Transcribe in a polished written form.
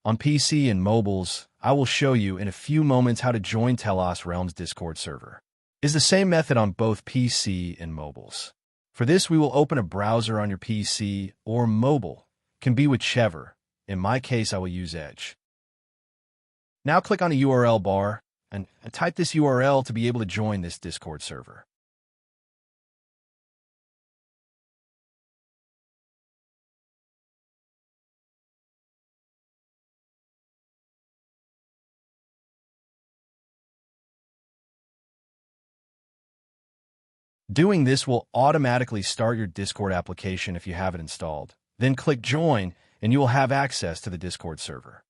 On PC and mobiles, I will show you in a few moments how to join Telos Realms Discord server. It's the same method on both PC and mobiles. For this, we will open a browser on your PC or mobile. Can be whichever. In my case, I will use Edge. Now click on the URL bar and type this URL to be able to join this Discord server. Doing this will automatically start your Discord application if you have it installed. Then click Join, and you will have access to the Discord server.